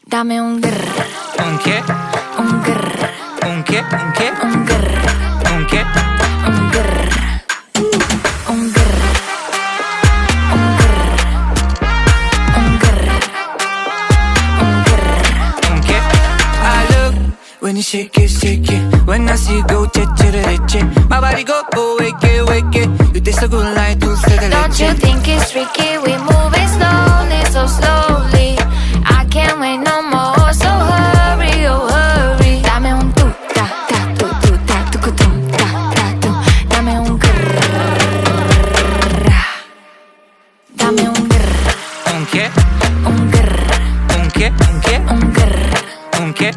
Dame un grr, ¿Un qué? un grr, ¿Un qué? ¿Un qué? un grr, ¿Un qué? un grr, un grr, un grr, un grr, un grr. ¿Un qué? I look when you shake it. When I see you go, che. My body go, wake it. You taste so good like dulce de Don't you leche. think it's tricky? We moving slowly, so slowly. I can't wait no more, so hurry, oh hurry. Dame un tu, ta, ta, tu, ta, tu, ta, ta, tu. Dame un grrr. Dame un grrr, ¿Un qué? un grrr, ¿Un qué? ¿Un qué? un grrr, ¿Un qué?